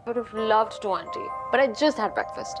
I would have loved to, auntie, but I just had breakfast.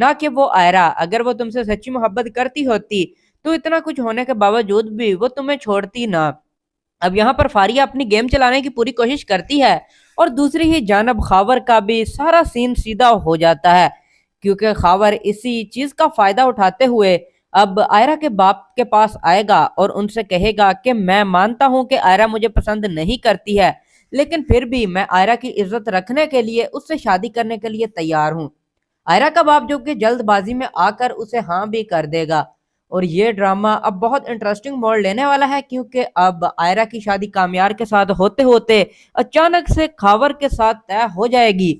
نہ کہ وہ آئرہ۔ اگر وہ تم سے سچی محبت کرتی ہوتی تو اتنا کچھ ہونے کے باوجود بھی وہ تمہیں چھوڑتی نہ۔ اب یہاں پر فاریہ اپنی گیم چلانے کی پوری کوشش کرتی ہے اور دوسری ہی جانب خاور کا بھی سارا سین سیدھا ہو جاتا ہے، کیونکہ خاور اسی چیز کا فائدہ اٹھاتے ہوئے اب آئرہ کے باپ کے پاس آئے گا اور ان سے کہے گا کہ میں مانتا ہوں کہ آئرہ مجھے پسند نہیں کرتی ہے، لیکن پھر بھی میں آئرہ کی عزت رکھنے کے لیے اس سے شادی کرنے کے لیے تیار ہوں۔ آئرہ کا باپ جو کہ جلد بازی میں آ کر اسے ہاں بھی کر دے گا، اور یہ ڈرامہ اب بہت انٹرسٹنگ موڑ لینے والا ہے، کیونکہ اب آئرہ کی شادی کامیار کے ساتھ ہوتے ہوتے اچانک سے خاور کے ساتھ طے ہو جائے گی،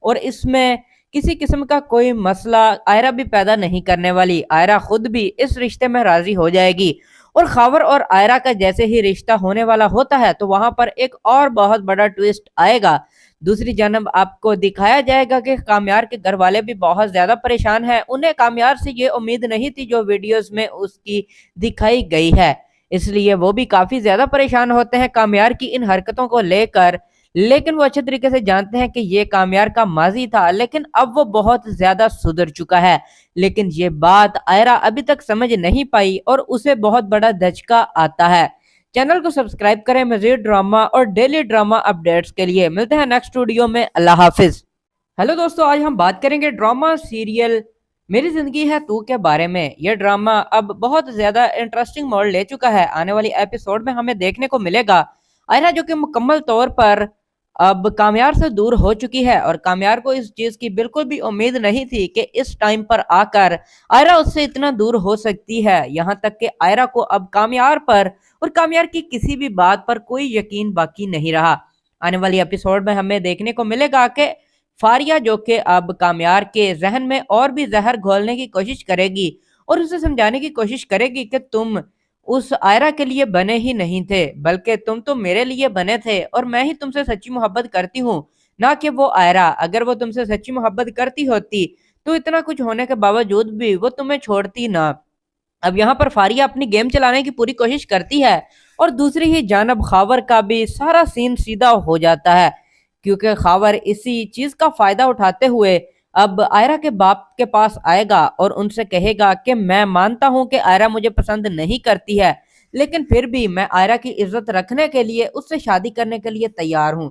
اور اس میں کسی قسم کا کوئی مسئلہ آئرہ بھی پیدا نہیں کرنے والی۔ آئرہ خود بھی اس رشتے میں راضی ہو جائے گی، اور خاور اور آئرہ کا جیسے ہی رشتہ ہونے والا ہوتا ہے تو وہاں پر ایک اور بہت بڑا ٹویسٹ آئے گا۔ دوسری جانب آپ کو دکھایا جائے گا کہ کامیار کے گھر والے بھی بہت زیادہ پریشان ہیں، انہیں کامیار سے یہ امید نہیں تھی جو ویڈیوز میں اس کی دکھائی گئی ہے، اس لیے وہ بھی کافی زیادہ پریشان ہوتے ہیں کامیار کی ان حرکتوں کو لے کر، لیکن وہ اچھے طریقے سے جانتے ہیں کہ یہ کامیار کا ماضی تھا، لیکن اب وہ بہت زیادہ سدھر چکا ہے۔ لیکن یہ بات آئرہ ابھی تک سمجھ نہیں پائی اور اسے بہت بڑا دھچکا آتا ہے۔ چینل کو سبسکرائب کریں مزید ڈرامہ اور ڈیلی ڈرامہ اپڈیٹس کے لیے۔ ملتے ہیں نیکسٹ ویڈیو میں، اللہ حافظ۔ ہیلو دوستو، آج ہم بات کریں گے ڈرامہ سیریل میری زندگی ہے تو کے بارے میں۔ یہ ڈرامہ اب بہت زیادہ انٹرسٹنگ موڑ لے چکا ہے، آنے والی ایپیسوڈ میں ہمیں دیکھنے کو ملے گا آئرہ جو کہ مکمل طور پر اب کامیار سے دور ہو چکی ہے، اور کامیار کو اس چیز کی بالکل بھی امید نہیں تھی کہ اس ٹائم پر آ کر آئرہ اس سے اتنا دور ہو سکتی ہے، یہاں تک کہ آئرہ کو اب کامیار پر اور کامیار کی کسی بھی بات پر کوئی یقین باقی نہیں رہا۔ آنے والی ایپیسوڈ میں ہمیں دیکھنے کو ملے گا کہ فاریہ جو کہ اب کامیار کے ذہن میں اور بھی زہر گھولنے کی کوشش کرے گی اور اسے سمجھانے کی کوشش کرے گی کہ تم اس آئرہ کے لیے بنے ہی نہیں تھے، بلکہ تم تو میرے لیے بنے تھے، اور میں ہی تم سے سچی محبت کرتی ہوں، نہ کہ وہ آئرہ۔ اگر وہ تم سے سچی محبت کرتی ہوتی تو اتنا کچھ ہونے کے باوجود بھی وہ تمہیں چھوڑتی نہ۔ اب یہاں پر فاریہ اپنی گیم چلانے کی پوری کوشش کرتی ہے اور دوسری ہی جانب خاور کا بھی سارا سین سیدھا ہو جاتا ہے، کیونکہ خاور اسی چیز کا فائدہ اٹھاتے ہوئے اب آئرہ کے باپ کے پاس آئے گا اور ان سے کہے گا کہ میں مانتا ہوں کہ آئرہ مجھے پسند نہیں کرتی ہے، لیکن پھر بھی میں آئرہ کی عزت رکھنے کے لیے اس سے شادی کرنے کے لیے تیار ہوں۔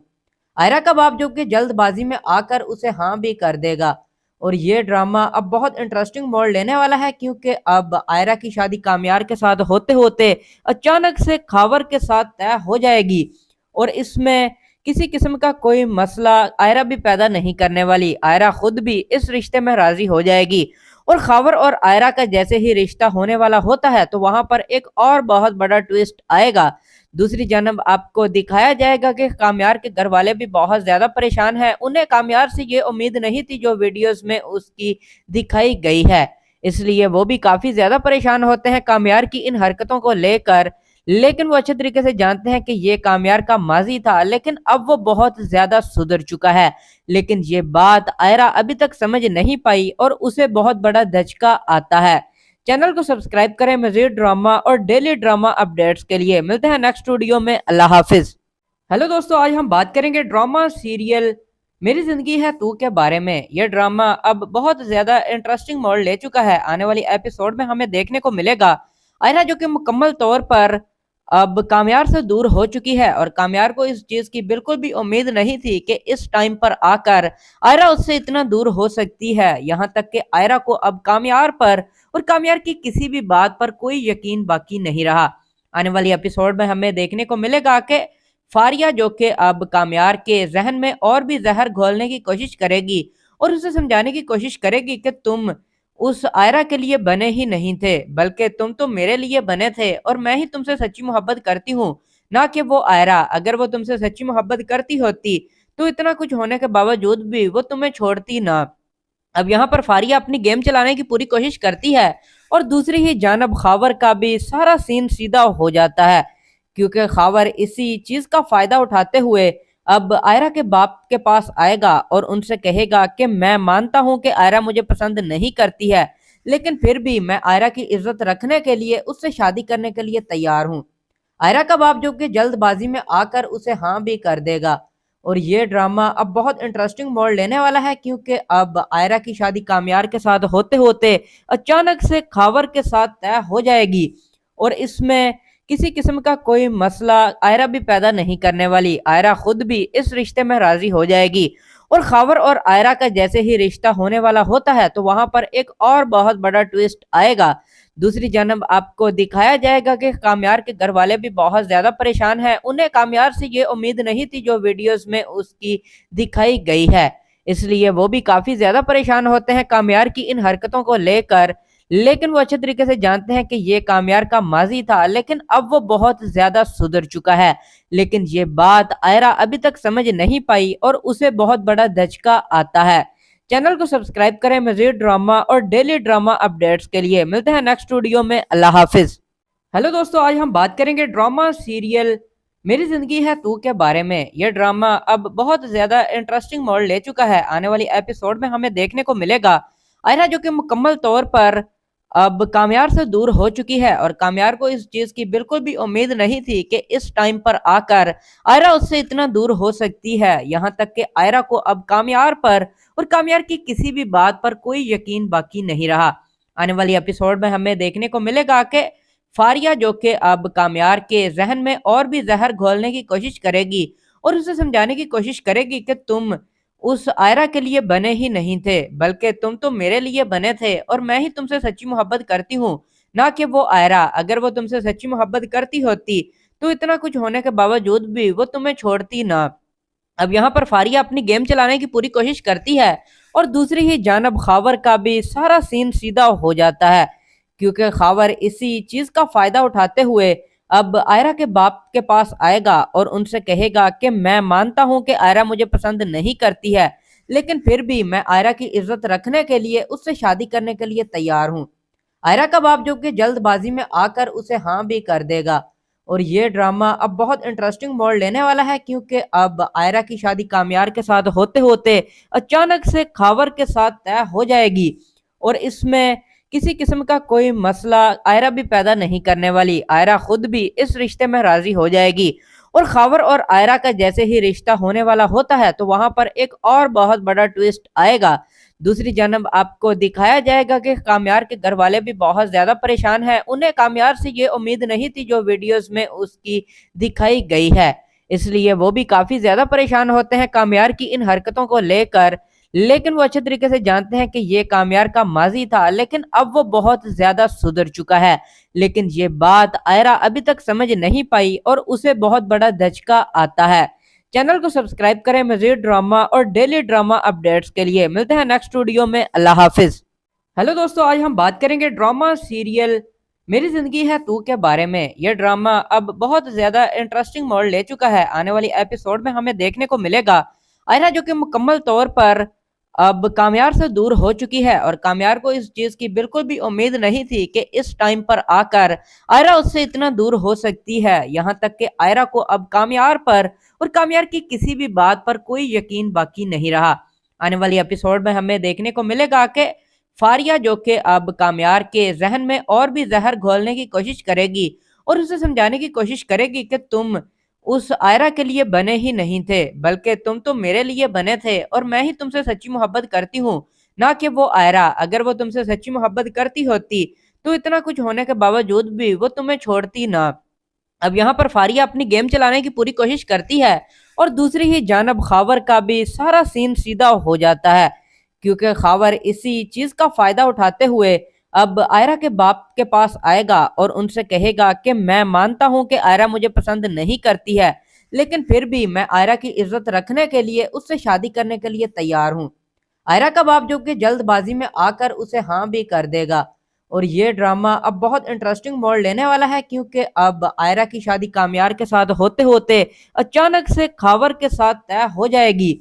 آئرہ کا باپ جو کہ جلد بازی میں آ کر اسے ہاں بھی کر دے گا، اور یہ ڈرامہ اب بہت انٹرسٹنگ موڑ لینے والا ہے، کیونکہ اب آئرہ کی شادی کامیار کے ساتھ ہوتے ہوتے اچانک سے خاور کے ساتھ طے ہو جائے گی، اور اس میں کسی قسم کا کوئی مسئلہ آئرہ بھی پیدا نہیں کرنے والی۔ آئرہ خود بھی اس رشتے میں راضی ہو جائے گی، اور خاور اور آئرہ کا جیسے ہی رشتہ ہونے والا ہوتا ہے تو وہاں پر ایک اور بہت بڑا ٹویسٹ آئے گا۔ دوسری جانب آپ کو دکھایا جائے گا کہ کامیار کے گھر والے بھی بہت زیادہ پریشان ہیں، انہیں کامیار سے یہ امید نہیں تھی جو ویڈیوز میں اس کی دکھائی گئی ہے، اس لیے وہ بھی کافی زیادہ پریشان ہوتے ہیں کامیار کی ان حرکتوں کو لے کر، لیکن وہ اچھے طریقے سے جانتے ہیں کہ یہ کامیار کا ماضی تھا، لیکن اب وہ بہت زیادہ سدھر چکا ہے۔ لیکن یہ بات آئرہ ابھی تک سمجھ نہیں پائی اور اسے بہت بڑا دھچکا آتا ہے۔ چینل کو سبسکرائب کریں مزید ڈرامہ اور ڈیلی ڈرامہ اپڈیٹس کے لیے۔ ملتے ہیں نیکسٹ ویڈیو میں، اللہ حافظ۔ ہیلو دوستو، آج ہم بات کریں گے ڈرامہ سیریل میری زندگی ہے تو کے بارے میں۔ یہ ڈرامہ اب بہت زیادہ انٹرسٹنگ موڑ لے چکا ہے، آنے والی ایپیسوڈ میں ہمیں دیکھنے کو ملے گا آئرہ جو کہ مکمل طور پر اب کامیار سے دور ہو چکی ہے، اور کامیار کو اس چیز کی بالکل بھی امید نہیں تھی کہ اس ٹائم پر آ کر آئرہ اس سے اتنا دور ہو سکتی ہے، یہاں تک کہ آئرہ کو اب کامیار پر اور کامیار کی کسی بھی بات پر کوئی یقین باقی نہیں رہا۔ آنے والی ایپیسوڈ میں ہمیں دیکھنے کو ملے گا کہ فاریہ جو کہ اب کامیار کے ذہن میں اور بھی زہر گھولنے کی کوشش کرے گی اور اسے سمجھانے کی کوشش کرے گی کہ تم اس آئرہ کے لیے بنے ہی نہیں تھے، بلکہ تم تو میرے لیے بنے تھے، اور میں ہی تم سے سچی محبت کرتی ہوں، نہ کہ وہ آئرہ۔ اگر وہ تم سے سچی محبت کرتی ہوتی تو اتنا کچھ ہونے کے باوجود بھی وہ تمہیں چھوڑتی نہ۔ اب یہاں پر فاریہ اپنی گیم چلانے کی پوری کوشش کرتی ہے اور دوسری ہی جانب خاور کا بھی سارا سین سیدھا ہو جاتا ہے، کیونکہ خاور اسی چیز کا فائدہ اٹھاتے ہوئے اب آئرہ کے باپ کے پاس آئے گا اور ان سے کہے گا کہ میں مانتا ہوں کہ آئرہ مجھے پسند نہیں کرتی ہے، لیکن پھر بھی میں آئرہ کی عزت رکھنے کے لیے اس سے شادی کرنے کے لیے تیار ہوں۔ آئرہ کا باپ جو کہ جلد بازی میں آ کر اسے ہاں بھی کر دے گا، اور یہ ڈرامہ اب بہت انٹرسٹنگ موڑ لینے والا ہے، کیونکہ اب آئرہ کی شادی کامیار کے ساتھ ہوتے ہوتے اچانک سے خاور کے ساتھ طے ہو جائے گی، اور اس میں کسی قسم کا کوئی مسئلہ آئرہ بھی پیدا نہیں کرنے والی۔ آئرہ خود بھی اس رشتے میں راضی ہو جائے گی، اور خاور اور آئرہ کا جیسے ہی رشتہ ہونے والا ہوتا ہے تو وہاں پر ایک اور بہت بڑا ٹویسٹ آئے گا۔ دوسری جانب آپ کو دکھایا جائے گا کہ کامیار کے گھر والے بھی بہت زیادہ پریشان ہیں، انہیں کامیار سے یہ امید نہیں تھی جو ویڈیوز میں اس کی دکھائی گئی ہے، اس لیے وہ بھی کافی زیادہ پریشان ہوتے ہیں کامیار کی ان حرکتوں کو لے کر، لیکن وہ اچھے طریقے سے جانتے ہیں کہ یہ کامیار کا ماضی تھا، لیکن اب وہ بہت زیادہ سدھر چکا ہے، لیکن یہ بات آئرہ ابھی تک سمجھ نہیں پائی اور اسے بہت بڑا دھچکا آتا ہے۔ چینل کو سبسکرائب کریں مزید ڈرامہ اور ڈیلی ڈرامہ اپڈیٹس کے لیے۔ ملتے ہیں نیکسٹ ویڈیو میں، اللہ حافظ۔ ہیلو دوستو، آج ہم بات کریں گے ڈرامہ سیریل میری زندگی ہے تو کے بارے میں۔ یہ ڈرامہ اب بہت زیادہ انٹرسٹنگ موڑ لے چکا ہے، آنے والی ایپیسوڈ میں ہمیں دیکھنے کو ملے گا آئرہ جو کہ مکمل طور پر اب کامیار سے دور ہو چکی ہے، اور کامیار کو اس چیز کی بالکل بھی امید نہیں تھی کہ اس ٹائم پر آ کر آئرہ اس سے اتنا دور ہو سکتی ہے، یہاں تک کہ آئرہ کو اب کامیار پر اور کامیار کی کسی بھی بات پر کوئی یقین باقی نہیں رہا۔ آنے والی ایپیسوڈ میں ہمیں دیکھنے کو ملے گا کہ فاریہ جو کہ اب کامیار کے ذہن میں اور بھی زہر گھولنے کی کوشش کرے گی اور اسے سمجھانے کی کوشش کرے گی کہ تم اس آئرہ کے لیے بنے ہی نہیں تھے، بلکہ تم تو میرے لیے بنے تھے، اور میں ہی تم سے سچی محبت کرتی ہوں، نہ کہ وہ آئرہ۔ اگر وہ تم سے سچی محبت کرتی ہوتی تو اتنا کچھ ہونے کے باوجود بھی وہ تمہیں چھوڑتی نہ۔ اب یہاں پر فاریہ اپنی گیم چلانے کی پوری کوشش کرتی ہے، اور دوسری ہی جانب خاور کا بھی سارا سین سیدھا ہو جاتا ہے، کیونکہ خاور اسی چیز کا فائدہ اٹھاتے ہوئے اب آئرہ کے باپ کے پاس آئے گا اور ان سے کہے گا کہ میں مانتا ہوں کہ آئرہ مجھے پسند نہیں کرتی ہے، لیکن پھر بھی میں آئرہ کی عزت رکھنے کے لیے اس سے شادی کرنے کے لیے تیار ہوں۔ آئرہ کا باپ جو کہ جلد بازی میں آ کر اسے ہاں بھی کر دے گا، اور یہ ڈرامہ اب بہت انٹرسٹنگ موڑ لینے والا ہے، کیونکہ اب آئرہ کی شادی کامیار کے ساتھ ہوتے ہوتے اچانک سے خاور کے ساتھ طے ہو جائے گی، اور اس میں کسی قسم کا کوئی مسئلہ آئرہ بھی پیدا نہیں کرنے والی۔ آئرہ خود بھی اس رشتے میں راضی ہو جائے گی، اور خاور اور آئرہ کا جیسے ہی رشتہ ہونے والا ہوتا ہے تو وہاں پر ایک اور بہت بڑا ٹویسٹ آئے گا۔ دوسری جانب آپ کو دکھایا جائے گا کہ کامیار کے گھر والے بھی بہت زیادہ پریشان ہیں، انہیں کامیار سے یہ امید نہیں تھی جو ویڈیوز میں اس کی دکھائی گئی ہے، اس لیے وہ بھی کافی زیادہ پریشان ہوتے ہیں کامیار کی ان حرکتوں کو لے کر، لیکن وہ اچھے طریقے سے جانتے ہیں کہ یہ کامیار کا ماضی تھا، لیکن اب وہ بہت زیادہ سدھر چکا ہے، لیکن یہ بات آئرہ ابھی تک سمجھ نہیں پائی اور اسے بہت بڑا دھچکا آتا ہے۔ چینل کو سبسکرائب کریں مزید ڈرامہ اور ڈیلی ڈرامہ اپڈیٹس کے لیے۔ ملتے ہیں نیکسٹ ویڈیو میں، اللہ حافظ۔ ہیلو دوستو، آج ہم بات کریں گے ڈرامہ سیریل میری زندگی ہے تو کے بارے میں۔ یہ ڈرامہ اب بہت زیادہ انٹرسٹنگ موڑ لے چکا ہے، آنے والی ایپیسوڈ میں ہمیں دیکھنے کو ملے گا آئرہ جو کہ مکمل طور پر اب کامیار سے دور ہو چکی ہے، اور کامیار کو اس چیز کی بالکل بھی امید نہیں تھی کہ اس ٹائم پر آ کر آئرہ اس سے اتنا دور ہو سکتی ہے، یہاں تک کہ آئرہ کو اب کامیار پر اور کامیار کی کسی بھی بات پر کوئی یقین باقی نہیں رہا۔ آنے والی ایپیسوڈ میں ہمیں دیکھنے کو ملے گا کہ فاریہ جو کہ اب کامیار کے ذہن میں اور بھی زہر گھولنے کی کوشش کرے گی اور اسے سمجھانے کی کوشش کرے گی کہ تم اس آئرہ کے لیے بنے ہی نہیں تھے، بلکہ تم تو میرے لیے بنے تھے، اور میں ہی تم سے سچی محبت کرتی ہوں، نہ کہ وہ آئرہ۔ اگر وہ تم سے سچی محبت کرتی ہوتی تو اتنا کچھ ہونے کے باوجود بھی وہ تمہیں چھوڑتی نہ۔ اب یہاں پر فاریہ اپنی گیم چلانے کی پوری کوشش کرتی ہے، اور دوسری ہی جانب خاور کا بھی سارا سین سیدھا ہو جاتا ہے، کیونکہ خاور اسی چیز کا فائدہ اٹھاتے ہوئے اب آئرہ کے باپ کے پاس آئے گا اور ان سے کہے گا کہ میں مانتا ہوں کہ آئرہ مجھے پسند نہیں کرتی ہے، لیکن پھر بھی میں آئرہ کی عزت رکھنے کے لیے اس سے شادی کرنے کے لیے تیار ہوں۔ آئرہ کا باپ جو کہ جلد بازی میں آ کر اسے ہاں بھی کر دے گا، اور یہ ڈرامہ اب بہت انٹرسٹنگ موڑ لینے والا ہے، کیونکہ اب آئرہ کی شادی کامیار کے ساتھ ہوتے ہوتے اچانک سے خاور کے ساتھ طے ہو جائے گی،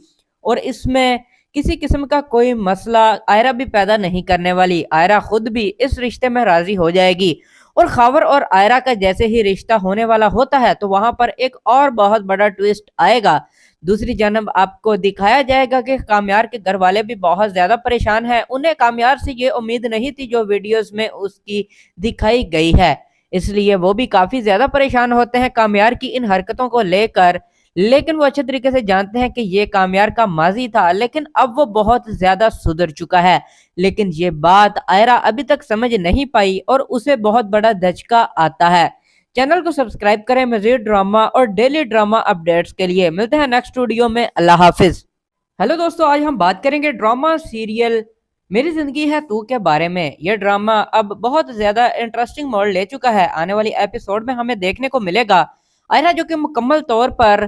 اور اس میں کسی قسم کا کوئی مسئلہ آئرہ بھی پیدا نہیں کرنے والی۔ آئرہ خود بھی اس رشتے میں راضی ہو جائے گی، اور خاور اور آئرہ کا جیسے ہی رشتہ ہونے والا ہوتا ہے تو وہاں پر ایک اور بہت بڑا ٹویسٹ آئے گا۔ دوسری جانب آپ کو دکھایا جائے گا کہ کامیار کے گھر والے بھی بہت زیادہ پریشان ہیں، انہیں کامیار سے یہ امید نہیں تھی جو ویڈیوز میں اس کی دکھائی گئی ہے، اس لیے وہ بھی کافی زیادہ پریشان ہوتے ہیں کامیار کی ان حرکتوں کو لے کر، لیکن وہ اچھے طریقے سے جانتے ہیں کہ یہ کامیار کا ماضی تھا، لیکن اب وہ بہت زیادہ سدھر چکا ہے۔ لیکن یہ بات آئرہ ابھی تک سمجھ نہیں پائی اور اسے بہت بڑا دھچکا آتا ہے۔ چینل کو سبسکرائب کریں مزید ڈرامہ اور ڈیلی ڈرامہ اپڈیٹس کے لیے۔ ملتے ہیں نیکسٹ ویڈیو میں، اللہ حافظ۔ ہیلو دوستو، آج ہم بات کریں گے ڈرامہ سیریل میری زندگی ہے تو کے بارے میں۔ یہ ڈرامہ اب بہت زیادہ انٹرسٹنگ موڑ لے چکا ہے۔ آنے والی ایپیسوڈ میں ہمیں دیکھنے کو ملے گا آئرہ جو کہ مکمل طور پر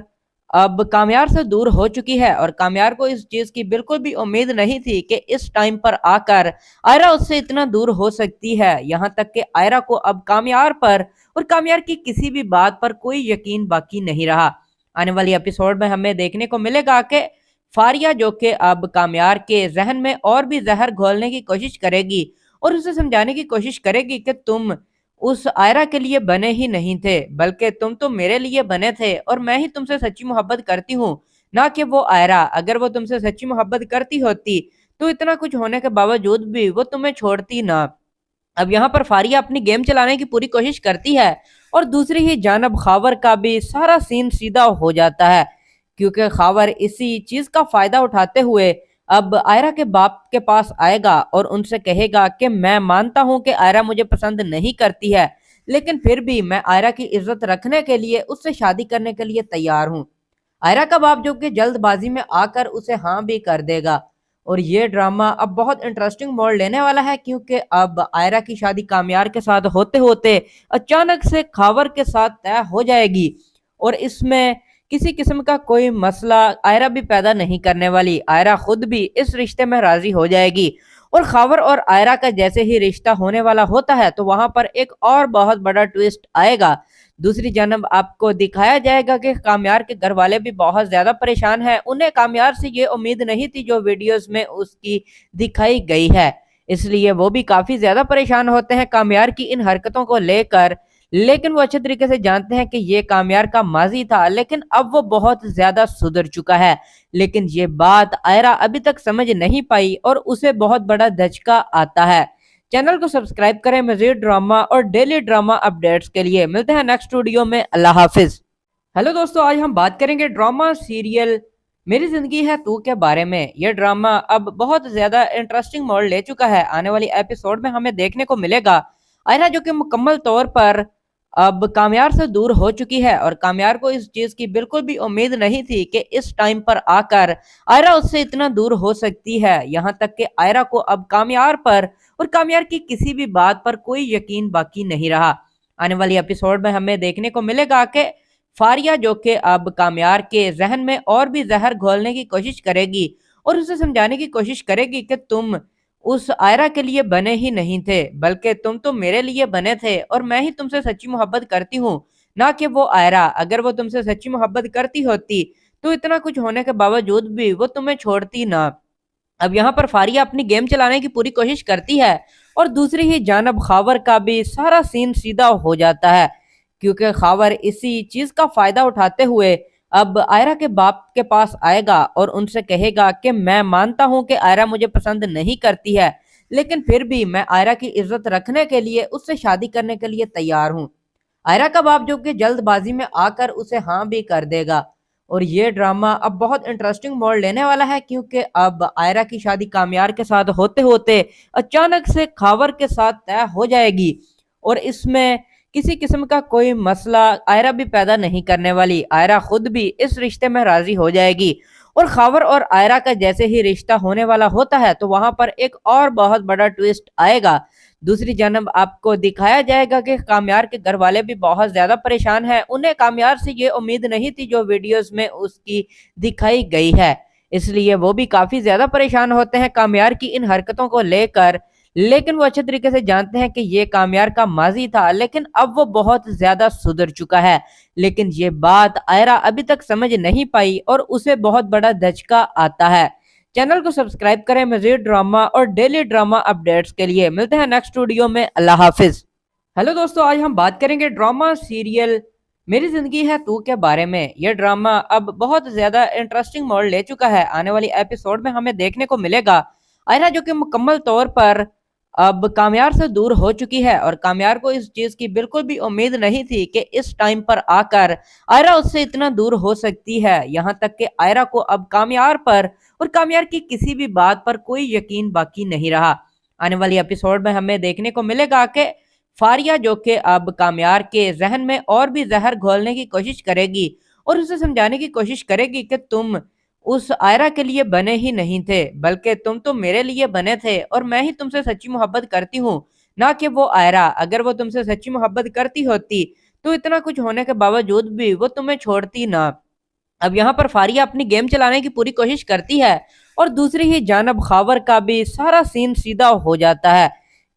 اب کامیار سے دور ہو چکی ہے، اور کامیار کو اس چیز کی بالکل بھی امید نہیں تھی کہ اس ٹائم پر آ کر آئرہ اس سے اتنا دور ہو سکتی ہے، یہاں تک کہ آئرہ کو اب کامیار پر اور کامیار کی کسی بھی بات پر کوئی یقین باقی نہیں رہا۔ آنے والی ایپیسوڈ میں ہمیں دیکھنے کو ملے گا کہ فاریہ جو کہ اب کامیار کے ذہن میں اور بھی زہر گھولنے کی کوشش کرے گی اور اسے سمجھانے کی کوشش کرے گی کہ تم اس آئرہ کے لیے بنے ہی نہیں تھے، بلکہ تم تو میرے لیے بنے تھے، اور میں ہی تم سے سچی محبت کرتی ہوں، نہ کہ وہ آئرہ۔ اگر وہ تم سے سچی محبت کرتی ہوتی تو اتنا کچھ ہونے کے باوجود بھی وہ تمہیں چھوڑتی نہ۔ اب یہاں پر فاریہ اپنی گیم چلانے کی پوری کوشش کرتی ہے، اور دوسری ہی جانب خاور کا بھی سارا سین سیدھا ہو جاتا ہے، کیونکہ خاور اسی چیز کا فائدہ اٹھاتے ہوئے اب آئرہ کے باپ کے پاس آئے گا اور ان سے کہے گا کہ میں مانتا ہوں کہ آئرہ مجھے پسند نہیں کرتی ہے، لیکن پھر بھی میں آئرہ کی عزت رکھنے کے لیے اس سے شادی کرنے کے لیے تیار ہوں۔ آئرہ کا باپ جو کہ جلد بازی میں آ کر اسے ہاں بھی کر دے گا، اور یہ ڈرامہ اب بہت انٹرسٹنگ موڑ لینے والا ہے، کیونکہ اب آئرہ کی شادی کامیار کے ساتھ ہوتے ہوتے اچانک سے خاور کے ساتھ طے ہو جائے گی، اور اس میں کسی قسم کا کوئی مسئلہ آئرہ بھی پیدا نہیں کرنے والی۔ آئرہ خود بھی اس رشتے میں راضی ہو جائے گی، اور خاور اور آئرہ کا جیسے ہی رشتہ ہونے والا ہوتا ہے تو وہاں پر ایک اور بہت بڑا ٹویسٹ آئے گا۔ دوسری جانب آپ کو دکھایا جائے گا کہ کامیار کے گھر والے بھی بہت زیادہ پریشان ہیں، انہیں کامیار سے یہ امید نہیں تھی جو ویڈیوز میں اس کی دکھائی گئی ہے، اس لیے وہ بھی کافی زیادہ پریشان ہوتے ہیں کامیار کی ان حرکتوں کو لے کر۔ لیکن وہ اچھے طریقے سے جانتے ہیں کہ یہ کامیار کا ماضی تھا، لیکن اب وہ بہت زیادہ سدھر چکا ہے۔ لیکن یہ بات آئرہ ابھی تک سمجھ نہیں پائی اور اسے بہت بڑا دھچکا آتا ہے۔ چینل کو سبسکرائب کریں مزید ڈرامہ اور ڈیلی ڈرامہ اپڈیٹس کے لیے۔ ملتے ہیں نیکسٹ ویڈیو میں، اللہ حافظ۔ ہیلو دوستو، آج ہم بات کریں گے ڈرامہ سیریل میری زندگی ہے تو کے بارے میں۔ یہ ڈرامہ اب بہت زیادہ انٹرسٹنگ موڑ لے چکا ہے۔ آنے والی ایپیسوڈ میں ہمیں دیکھنے کو ملے گا آئرہ جو کہ مکمل طور پر اب کامیار سے دور ہو چکی ہے، اور کامیار کو اس چیز کی بالکل بھی امید نہیں تھی کہ اس ٹائم پر آ کر آئرہ اس سے اتنا دور ہو سکتی ہے، یہاں تک کہ آئرہ کو اب کامیار پر اور کامیار کی کسی بھی بات پر کوئی یقین باقی نہیں رہا۔ آنے والی ایپیسوڈ میں ہمیں دیکھنے کو ملے گا کہ فاریہ جو کہ اب کامیار کے ذہن میں اور بھی زہر گھولنے کی کوشش کرے گی اور اسے سمجھانے کی کوشش کرے گی کہ تم اس آئرہ کے لیے بنے ہی نہیں تھے، بلکہ تم تو میرے لیے بنے تھے، اور میں ہی تم سے سچی محبت کرتی ہوں، نہ کہ وہ آئرہ۔ اگر وہ تم سے سچی محبت کرتی ہوتی تو اتنا کچھ ہونے کے باوجود بھی وہ تمہیں چھوڑتی نہ۔ اب یہاں پر فاریہ اپنی گیم چلانے کی پوری کوشش کرتی ہے، اور دوسری ہی جانب خاور کا بھی سارا سین سیدھا ہو جاتا ہے، کیونکہ خاور اسی چیز کا فائدہ اٹھاتے ہوئے اب آئرہ کے باپ کے پاس آئے گا اور ان سے کہے گا کہ میں مانتا ہوں کہ آئرہ مجھے پسند نہیں کرتی ہے، لیکن پھر بھی میں آئرہ کی عزت رکھنے کے لیے اس سے شادی کرنے کے لیے تیار ہوں۔ آئرہ کا باپ جو کہ جلد بازی میں آ کر اسے ہاں بھی کر دے گا، اور یہ ڈرامہ اب بہت انٹرسٹنگ موڑ لینے والا ہے، کیونکہ اب آئرہ کی شادی کامیار کے ساتھ ہوتے ہوتے اچانک سے خاور کے ساتھ طے ہو جائے گی، اور اس میں کسی قسم کا کوئی مسئلہ آئرہ بھی پیدا نہیں کرنے والی۔ آئرہ خود بھی اس رشتے میں راضی ہو جائے گی، اور خاور اور آئرہ کا جیسے ہی رشتہ ہونے والا ہوتا ہے تو وہاں پر ایک اور بہت بڑا ٹویسٹ آئے گا۔ دوسری جانب آپ کو دکھایا جائے گا کہ کامیار کے گھر والے بھی بہت زیادہ پریشان ہیں، انہیں کامیار سے یہ امید نہیں تھی جو ویڈیوز میں اس کی دکھائی گئی ہے، اس لیے وہ بھی کافی زیادہ پریشان ہوتے ہیں کامیار کی ان حرکتوں کو لے کر۔ لیکن وہ اچھے طریقے سے جانتے ہیں کہ یہ کامیار کا ماضی تھا، لیکن اب وہ بہت زیادہ سدھر چکا ہے۔ لیکن یہ بات آئرہ ابھی تک سمجھ نہیں پائی اور اسے بہت بڑا دھچکا آتا ہے۔ چینل کو سبسکرائب کریں مزید ڈرامہ اور ڈیلی ڈرامہ اپڈیٹس کے لیے۔ ملتے ہیں نیکسٹ ویڈیو میں، اللہ حافظ۔ ہیلو دوستو، آج ہم بات کریں گے ڈرامہ سیریل میری زندگی ہے تو کے بارے میں۔ یہ ڈرامہ اب بہت زیادہ انٹرسٹنگ موڑ لے چکا ہے۔ آنے والی ایپیسوڈ میں ہمیں دیکھنے کو ملے گا آئرہ جو کہ مکمل طور پر اب کامیار سے دور ہو چکی ہے اور کامیار کو اس چیز کی بالکل بھی امید نہیں تھی کہ اس ٹائم پر آ کر آئرہ اس سے اتنا دور ہو سکتی ہے، یہاں تک کہ آئرہ کو اب کامیار پر اور کامیار کی کسی بھی بات پر کوئی یقین باقی نہیں رہا۔ آنے والی ایپیسوڈ میں ہمیں دیکھنے کو ملے گا کہ فاریہ جو کہ اب کامیار کے ذہن میں اور بھی زہر گھولنے کی کوشش کرے گی اور اسے سمجھانے کی کوشش کرے گی کہ تم اس آئرہ کے لیے بنے ہی نہیں تھے بلکہ تم تو میرے لیے بنے تھے اور میں ہی تم سے سچی محبت کرتی ہوں، نہ کہ وہ آئرہ۔ اگر وہ تم سے سچی محبت کرتی ہوتی تو اتنا کچھ ہونے کے باوجود بھی وہ تمہیں چھوڑتی نہ۔ اب یہاں پر فاریہ اپنی گیم چلانے کی پوری کوشش کرتی ہے اور دوسری ہی جانب خاور کا بھی سارا سین سیدھا ہو جاتا ہے،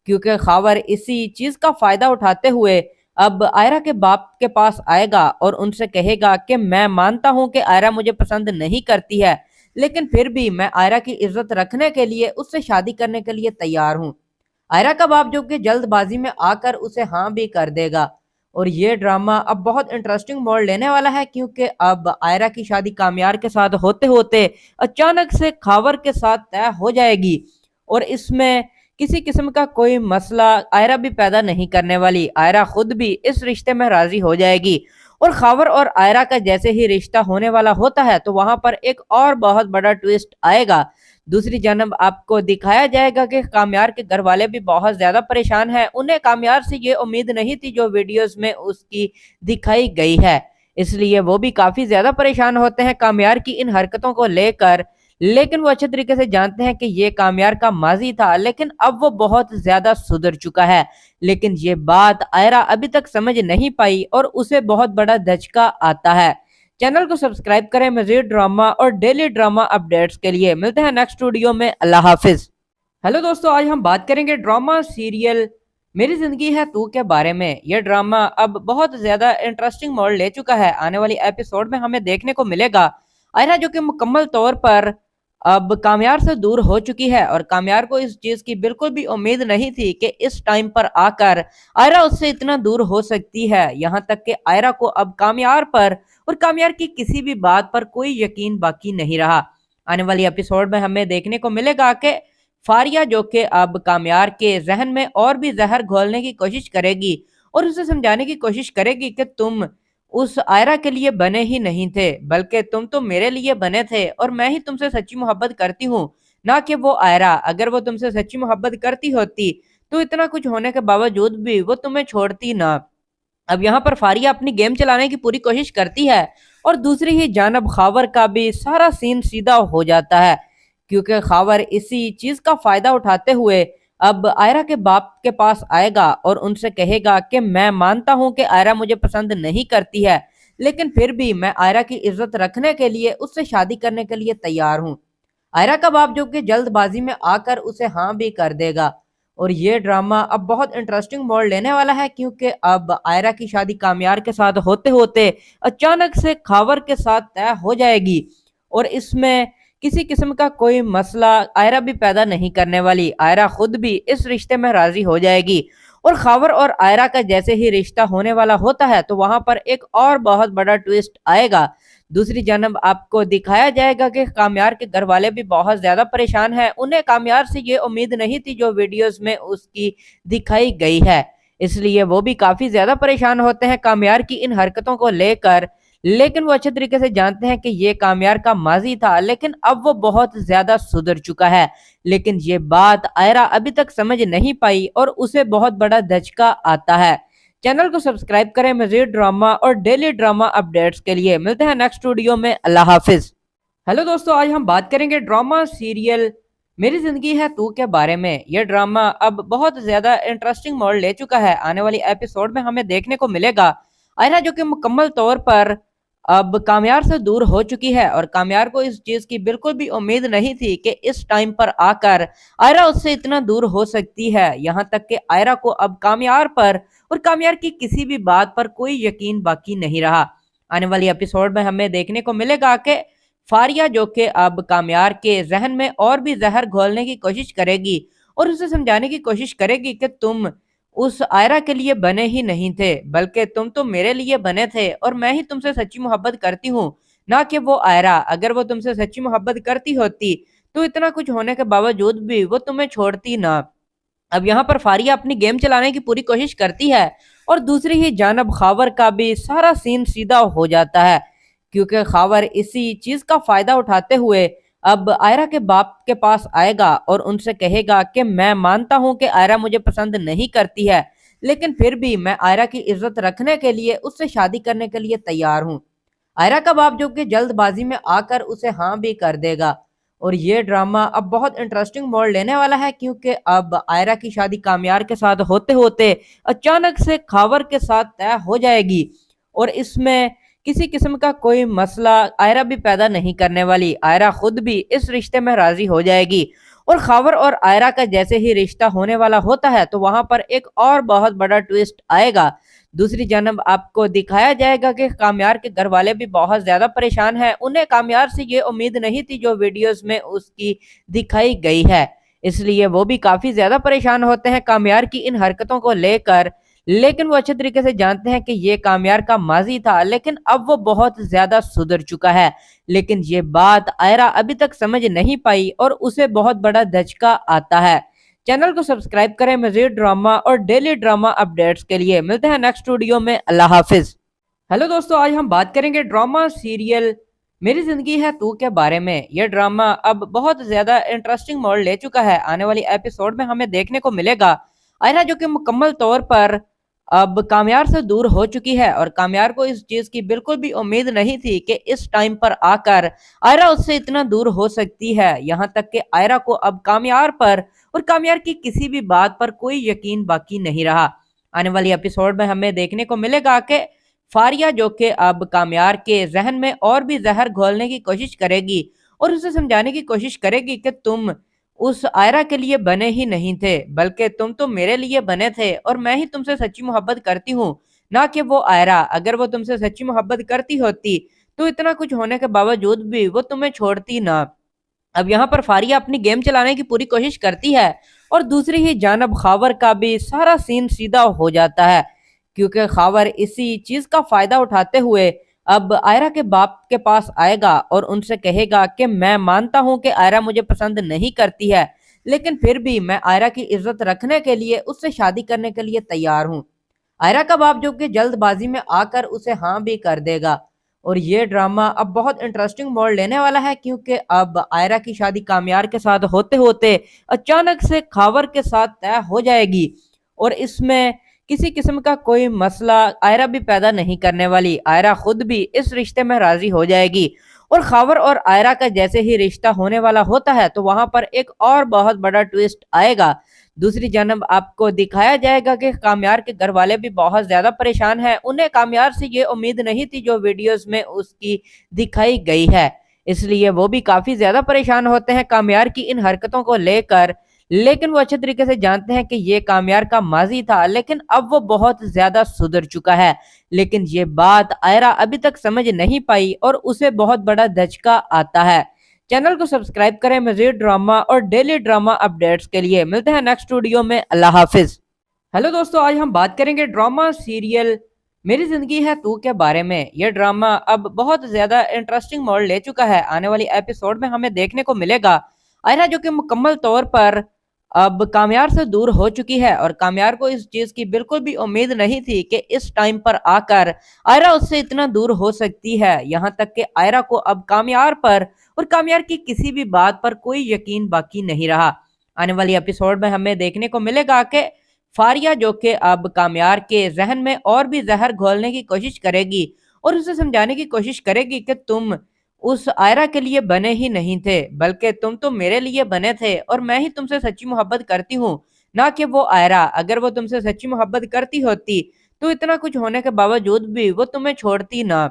کیونکہ خاور اسی چیز کا فائدہ اٹھاتے ہوئے اب آئرہ کے باپ کے پاس آئے گا اور ان سے کہے گا کہ میں مانتا ہوں کہ آئرہ مجھے پسند نہیں کرتی ہے، لیکن پھر بھی میں آئرہ کی عزت رکھنے کے لیے اس سے شادی کرنے کے لیے تیار ہوں۔ آئرہ کا باپ جو کہ جلد بازی میں آ کر اسے ہاں بھی کر دے گا اور یہ ڈرامہ اب بہت انٹرسٹنگ موڑ لینے والا ہے، کیونکہ اب آئرہ کی شادی کامیار کے ساتھ ہوتے ہوتے اچانک سے خاور کے ساتھ طے ہو جائے گی اور اس میں کسی قسم کا کوئی مسئلہ آئرہ بھی پیدا نہیں کرنے والی۔ آئرہ خود بھی اس رشتے میں راضی ہو جائے گی اور خاور اور آئرہ کا جیسے ہی رشتہ ہونے والا ہوتا ہے تو وہاں پر ایک اور بہت بڑا ٹویسٹ آئے گا۔ دوسری جانب آپ کو دکھایا جائے گا کہ کامیار کے گھر والے بھی بہت زیادہ پریشان ہیں، انہیں کامیار سے یہ امید نہیں تھی جو ویڈیوز میں اس کی دکھائی گئی ہے، اس لیے وہ بھی کافی زیادہ پریشان ہوتے ہیں کامیار کی ان حرکتوں کو لے کر، لیکن وہ اچھے طریقے سے جانتے ہیں کہ یہ کامیار کا ماضی تھا لیکن اب وہ بہت زیادہ سدھر چکا ہے، لیکن یہ بات آئرہ ابھی تک سمجھ نہیں پائی اور اسے بہت بڑا دھچکا آتا ہے۔ چینل کو سبسکرائب کریں مزید ڈرامہ اور ڈیلی ڈرامہ اپڈیٹس کے لیے۔ ملتے ہیں نیکسٹ ویڈیو میں، اللہ حافظ۔ ہیلو دوستو، آج ہم بات کریں گے ڈرامہ سیریل میری زندگی ہے تو کے بارے میں۔ یہ ڈرامہ اب بہت زیادہ انٹرسٹنگ موڑ لے چکا ہے، آنے والی ایپیسوڈ میں ہمیں دیکھنے کو ملے گا آئرہ جو کہ مکمل طور پر اب کامیار سے دور ہو چکی ہے اور کامیار کو اس چیز کی بالکل بھی امید نہیں تھی کہ اس ٹائم پر آ کر آئرہ اس سے اتنا دور ہو سکتی ہے، یہاں تک کہ آئرہ کو اب کامیار پر اور کامیار کی کسی بھی بات پر کوئی یقین باقی نہیں رہا۔ آنے والی ایپیسوڈ میں ہمیں دیکھنے کو ملے گا کہ فاریہ جو کہ اب کامیار کے ذہن میں اور بھی زہر گھولنے کی کوشش کرے گی اور اسے سمجھانے کی کوشش کرے گی کہ تم اس آئرہ کے لیے بنے ہی نہیں تھے بلکہ تم تو میرے لیے بنے تھے اور میں ہی تم سے سچی محبت کرتی ہوں، نہ کہ وہ آئرہ۔ اگر وہ تم سے سچی محبت کرتی ہوتی تو اتنا کچھ ہونے کے باوجود بھی وہ تمہیں چھوڑتی نہ۔ اب یہاں پر فاریہ اپنی گیم چلانے کی پوری کوشش کرتی ہے اور دوسری ہی جانب خاور کا بھی سارا سین سیدھا ہو جاتا ہے، کیونکہ خاور اسی چیز کا فائدہ اٹھاتے ہوئے اب آئرہ کے باپ کے پاس آئے گا اور ان سے کہے گا کہ میں مانتا ہوں کہ آئرہ مجھے پسند نہیں کرتی ہے، لیکن پھر بھی میں آئرہ کی عزت رکھنے کے لیے اس سے شادی کرنے کے لیے تیار ہوں۔ آئرہ کا باپ جو کہ جلد بازی میں آ کر اسے ہاں بھی کر دے گا اور یہ ڈرامہ اب بہت انٹرسٹنگ موڑ لینے والا ہے، کیونکہ اب آئرہ کی شادی کامیار کے ساتھ ہوتے ہوتے اچانک سے خاور کے ساتھ طے ہو جائے گی اور اس میں کسی قسم کا کوئی مسئلہ آئرہ بھی پیدا نہیں کرنے والی۔ آئرہ خود بھی اس رشتے میں راضی ہو جائے گی اور خاور اور آئرہ کا جیسے ہی رشتہ ہونے والا ہوتا ہے تو وہاں پر ایک اور بہت بڑا ٹویسٹ آئے گا۔ دوسری جانب آپ کو دکھایا جائے گا کہ کامیار کے گھر والے بھی بہت زیادہ پریشان ہیں، انہیں کامیار سے یہ امید نہیں تھی جو ویڈیوز میں اس کی دکھائی گئی ہے، اس لیے وہ بھی کافی زیادہ پریشان ہوتے ہیں کامیار کی ان حرکتوں کو لے کر، لیکن وہ اچھے طریقے سے جانتے ہیں کہ یہ کامیار کا ماضی تھا لیکن اب وہ بہت زیادہ سدھر چکا ہے، لیکن یہ بات آئرہ ابھی تک سمجھ نہیں پائی اور اسے بہت بڑا دھچکا آتا ہے۔ چینل کو سبسکرائب کریں مزید ڈرامہ اور ڈیلی ڈرامہ اپڈیٹس کے لیے۔ ملتے ہیں نیکسٹ ویڈیو میں، اللہ حافظ۔ ہیلو دوستو، آج ہم بات کریں گے ڈرامہ سیریل میری زندگی ہے تو کے بارے میں۔ یہ ڈرامہ اب بہت زیادہ انٹرسٹنگ موڑ لے چکا ہے، آنے والی ایپیسوڈ میں ہمیں دیکھنے کو ملے گا آئرہ جو کہ مکمل طور پر اب کامیار سے دور ہو چکی ہے اور کامیار کو اس چیز کی بالکل بھی امید نہیں تھی کہ اس ٹائم پر آ کر آئرہ اس سے اتنا دور ہو سکتی ہے، یہاں تک کہ آئرہ کو اب کامیار پر اور کامیار کی کسی بھی بات پر کوئی یقین باقی نہیں رہا۔ آنے والی ایپیسوڈ میں ہمیں دیکھنے کو ملے گا کہ فاریہ جو کہ اب کامیار کے ذہن میں اور بھی زہر گھولنے کی کوشش کرے گی اور اسے سمجھانے کی کوشش کرے گی کہ تم اس آئرہ کے لیے بنے ہی نہیں تھے بلکہ تم تو میرے لیے بنے تھے اور میں ہی تم سے سچی محبت کرتی ہوں، نہ کہ وہ آئرہ۔ اگر وہ تم سے سچی محبت کرتی ہوتی تو اتنا کچھ ہونے کے باوجود بھی وہ تمہیں چھوڑتی نہ۔ اب یہاں پر فاریہ اپنی گیم چلانے کی پوری کوشش کرتی ہے اور دوسری ہی جانب خاور کا بھی سارا سین سیدھا ہو جاتا ہے، کیونکہ خاور اسی چیز کا فائدہ اٹھاتے ہوئے اب آئرہ کے باپ کے پاس آئے گا اور ان سے کہے گا کہ میں مانتا ہوں کہ آئرہ مجھے پسند نہیں کرتی ہے، لیکن پھر بھی میں آئرہ کی عزت رکھنے کے لیے اس سے شادی کرنے کے لیے تیار ہوں۔ آئرہ کا باپ جو کہ جلد بازی میں آ کر اسے ہاں بھی کر دے گا، اور یہ ڈرامہ اب بہت انٹرسٹنگ موڑ لینے والا ہے، کیونکہ اب آئرہ کی شادی کامیار کے ساتھ ہوتے ہوتے اچانک سے خاور کے ساتھ طے ہو جائے گی، اور اس میں کسی قسم کا کوئی مسئلہ آئرہ بھی پیدا نہیں کرنے والی۔ آئرہ خود بھی اس رشتے میں راضی ہو جائے گی، اور خاور اور آئرہ کا جیسے ہی رشتہ ہونے والا ہوتا ہے تو وہاں پر ایک اور بہت بڑا ٹویسٹ آئے گا۔ دوسری جانب آپ کو دکھایا جائے گا کہ کامیار کے گھر والے بھی بہت زیادہ پریشان ہیں، انہیں کامیار سے یہ امید نہیں تھی جو ویڈیوز میں اس کی دکھائی گئی ہے، اس لیے وہ بھی کافی زیادہ پریشان ہوتے ہیں کامیار کی ان حرکتوں کو لے کر، لیکن وہ اچھے طریقے سے جانتے ہیں کہ یہ کامیار کا ماضی تھا، لیکن اب وہ بہت زیادہ سدھر چکا ہے، لیکن یہ بات آئرہ ابھی تک سمجھ نہیں پائی اور اسے بہت بڑا دھچکا آتا ہے۔ چینل کو سبسکرائب کریں مزید ڈرامہ اور ڈیلی ڈرامہ اپڈیٹس کے لیے۔ ملتے ہیں نیکسٹ ویڈیو میں، اللہ حافظ۔ ہیلو دوستو، آج ہم بات کریں گے ڈرامہ سیریل میری زندگی ہے تو کے بارے میں۔ یہ ڈرامہ اب بہت زیادہ انٹرسٹنگ موڑ لے چکا ہے، آنے والی ایپیسوڈ میں ہمیں دیکھنے کو ملے گا آئرہ جو کہ مکمل طور پر اب کامیار سے دور ہو چکی ہے، اور کامیار کو اس چیز کی بالکل بھی امید نہیں تھی کہ اس ٹائم پر آ کر آئرہ اس سے اتنا دور ہو سکتی ہے، یہاں تک کہ آئرہ کو اب کامیار پر اور کامیار کی کسی بھی بات پر کوئی یقین باقی نہیں رہا۔ آنے والی ایپیسوڈ میں ہمیں دیکھنے کو ملے گا کہ فاریہ جو کہ اب کامیار کے ذہن میں اور بھی زہر گھولنے کی کوشش کرے گی اور اسے سمجھانے کی کوشش کرے گی کہ تم اس آئرہ کے لیے بنے ہی نہیں تھے، بلکہ تم تو میرے لیے بنے تھے، اور میں ہی تم سے سچی محبت کرتی ہوں، نہ کہ وہ آئرہ۔ اگر وہ تم سے سچی محبت کرتی ہوتی تو اتنا کچھ ہونے کے باوجود بھی وہ تمہیں چھوڑتی نہ۔ اب یہاں پر فاریہ اپنی گیم چلانے کی پوری کوشش کرتی ہے اور دوسری ہی جانب خاور کا بھی سارا سین سیدھا ہو جاتا ہے، کیونکہ خاور اسی چیز کا فائدہ اٹھاتے ہوئے اب آئرہ کے باپ کے پاس آئے گا اور ان سے کہے گا کہ میں مانتا ہوں کہ آئرہ مجھے پسند نہیں کرتی ہے، لیکن پھر بھی میں آئرہ کی عزت رکھنے کے لیے اس سے شادی کرنے کے لیے تیار ہوں۔ آئرہ کا باپ جو کہ جلد بازی میں آ کر اسے ہاں بھی کر دے گا، اور یہ ڈرامہ اب بہت انٹرسٹنگ موڑ لینے والا ہے، کیونکہ اب آئرہ کی شادی کامیار کے ساتھ ہوتے ہوتے اچانک سے خاور کے ساتھ طے ہو جائے گی، اور اس میں کسی قسم کا کوئی مسئلہ آئرہ بھی پیدا نہیں کرنے والی۔ آئرہ خود بھی اس رشتے میں راضی ہو جائے گی، اور خاور اور آئرہ کا جیسے ہی رشتہ ہونے والا ہوتا ہے تو وہاں پر ایک اور بہت بڑا ٹویسٹ آئے گا۔ دوسری جانب آپ کو دکھایا جائے گا کہ کامیار کے گھر والے بھی بہت زیادہ پریشان ہیں، انہیں کامیار سے یہ امید نہیں تھی جو ویڈیوز میں اس کی دکھائی گئی ہے، اس لیے وہ بھی کافی زیادہ پریشان ہوتے ہیں کامیار کی ان حرکتوں کو لے کر، لیکن وہ اچھے طریقے سے جانتے ہیں کہ یہ کامیار کا ماضی تھا، لیکن اب وہ بہت زیادہ سدھر چکا ہے، لیکن یہ بات آئرہ ابھی تک سمجھ نہیں پائی اور اسے بہت بڑا دھچکا آتا ہے۔ چینل کو سبسکرائب کریں مزید ڈرامہ اور ڈیلی ڈرامہ اپڈیٹس کے لیے۔ ملتے ہیں نیکسٹ ویڈیو میں، اللہ حافظ۔ ہیلو دوستو، آج ہم بات کریں گے ڈرامہ سیریل میری زندگی ہے تو کے بارے میں۔ یہ ڈرامہ اب بہت زیادہ انٹرسٹنگ موڑ لے چکا ہے، آنے والی ایپیسوڈ میں ہمیں دیکھنے کو ملے گا آئرہ جو کہ مکمل طور پر اب کامیار سے دور ہو چکی ہے، اور کامیار کو اس چیز کی بالکل بھی امید نہیں تھی کہ اس ٹائم پر آ کر آئرہ اس سے اتنا دور ہو سکتی ہے، یہاں تک کہ آئرہ کو اب کامیار پر اور کامیار کی کسی بھی بات پر کوئی یقین باقی نہیں رہا۔ آنے والی ایپیسوڈ میں ہمیں دیکھنے کو ملے گا کہ فاریہ جو کہ اب کامیار کے ذہن میں اور بھی زہر گھولنے کی کوشش کرے گی اور اسے سمجھانے کی کوشش کرے گی کہ تم اس آئرہ کے لیے بنے ہی نہیں تھے، بلکہ تم تو میرے لیے بنے تھے، اور میں ہی تم سے سچی محبت کرتی ہوں، نہ کہ وہ آئرہ۔ اگر وہ تم سے سچی محبت کرتی ہوتی تو اتنا کچھ ہونے کے باوجود بھی وہ تمہیں چھوڑتی نہ۔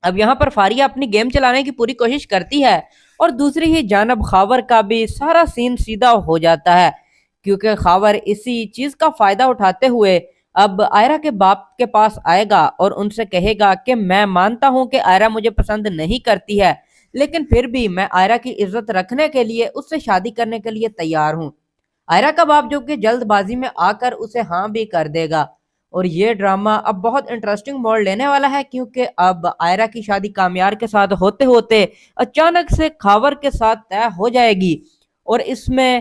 اب یہاں پر فاریہ اپنی گیم چلانے کی پوری کوشش کرتی ہے اور دوسری ہی جانب خاور کا بھی سارا سین سیدھا ہو جاتا ہے، کیونکہ خاور اسی چیز کا فائدہ اٹھاتے ہوئے اب آئرہ کے باپ کے پاس آئے گا اور ان سے کہے گا کہ میں مانتا ہوں کہ آئرہ مجھے پسند نہیں کرتی ہے، لیکن پھر بھی میں آئرہ کی عزت رکھنے کے لیے اس سے شادی کرنے کے لیے تیار ہوں۔ آئرہ کا باپ جو کہ جلد بازی میں آ کر اسے ہاں بھی کر دے گا، اور یہ ڈرامہ اب بہت انٹرسٹنگ موڑ لینے والا ہے، کیونکہ اب آئرہ کی شادی کامیار کے ساتھ ہوتے ہوتے اچانک سے خاور کے ساتھ طے ہو جائے گی، اور اس میں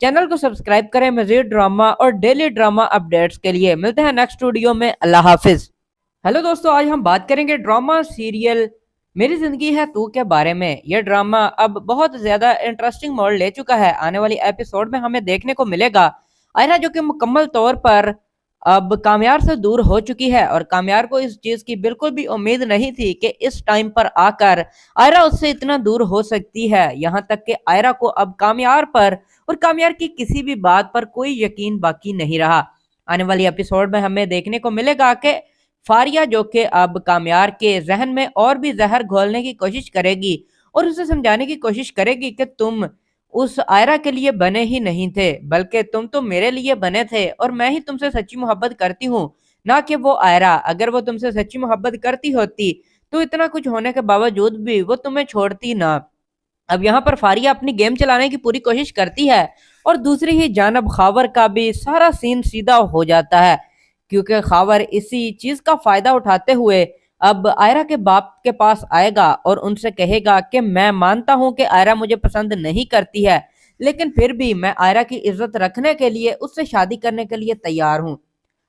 چینل کو سبسکرائب کریں مزید ڈرامہ اور ڈیلی ڈرامہ اپڈیٹس کے لیے۔ ملتے ہیں نیکسٹ ویڈیو میں، اللہ حافظ۔ ہیلو دوستو، آج ہم بات کریں گے ڈرامہ سیریل میری زندگی ہے تو کے بارے میں۔ یہ ڈرامہ اب بہت زیادہ انٹرسٹنگ موڑ لے چکا ہے۔ آنے والی ایپیسوڈ میں ہمیں دیکھنے کو ملے گا آئرہ جو کہ مکمل طور پر اب کامیار سے دور ہو چکی ہے، اور کامیار کو اس چیز کی بالکل بھی امید نہیں تھی کہ اس ٹائم پر آ کر آئرہ اس سے اتنا دور ہو سکتی ہے، یہاں تک کہ آئرہ کو اب کامیار پر اور کامیار کی کسی بھی بات پر کوئی یقین باقی نہیں رہا۔ آنے والی ایپیسوڈ میں ہمیں دیکھنے کو ملے گا کہ فاریہ جو کہ اب کامیار کے ذہن میں اور بھی زہر گھولنے کی کوشش کرے گی اور اسے سمجھانے کی کوشش کرے گی کہ تم اس آئرہ کے لیے بنے ہی نہیں تھے، بلکہ تم تو میرے لیے بنے تھے، اور میں ہی تم سے سچی محبت کرتی ہوں، نہ کہ وہ آئرہ۔ اگر وہ تم سے سچی محبت کرتی ہوتی تو اتنا کچھ ہونے کے باوجود بھی وہ تمہیں چھوڑتی نہ۔ اب یہاں پر فاریہ اپنی گیم چلانے کی پوری کوشش کرتی ہے، اور دوسری ہی جانب خاور کا بھی سارا سین سیدھا ہو جاتا ہے، کیونکہ خاور اسی چیز کا فائدہ اٹھاتے ہوئے اب آئرہ کے باپ کے پاس آئے گا اور ان سے کہے گا کہ میں مانتا ہوں کہ آئرہ مجھے پسند نہیں کرتی ہے، لیکن پھر بھی میں آئرہ کی عزت رکھنے کے لیے اس سے شادی کرنے کے لیے تیار ہوں۔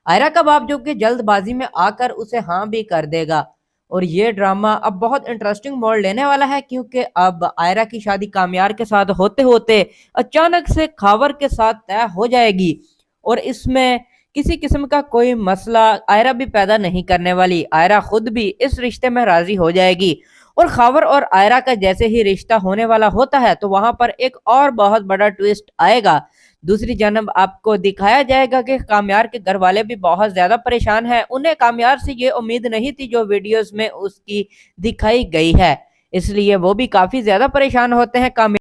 آئرہ کا باپ جو کہ جلد بازی میں آ کر اسے ہاں بھی کر دے گا، اور یہ ڈرامہ اب بہت انٹرسٹنگ موڑ لینے والا ہے، کیونکہ اب آئرہ کی شادی کامیار کے ساتھ ہوتے ہوتے اچانک سے خاور کے ساتھ طے ہو جائے گی، اور اس میں کسی قسم کا کوئی مسئلہ آئرہ بھی پیدا نہیں کرنے والی۔ آئرہ خود بھی اس رشتے میں راضی ہو جائے گی، اور خاور اور آئرہ کا جیسے ہی رشتہ ہونے والا ہوتا ہے تو وہاں پر ایک اور بہت بڑا ٹویسٹ آئے گا۔ دوسری جانب آپ کو دکھایا جائے گا کہ کامیار کے گھر والے بھی بہت زیادہ پریشان ہیں، انہیں کامیار سے یہ امید نہیں تھی جو ویڈیوز میں اس کی دکھائی گئی ہے، اس لیے وہ بھی کافی زیادہ پریشان ہوتے ہیں۔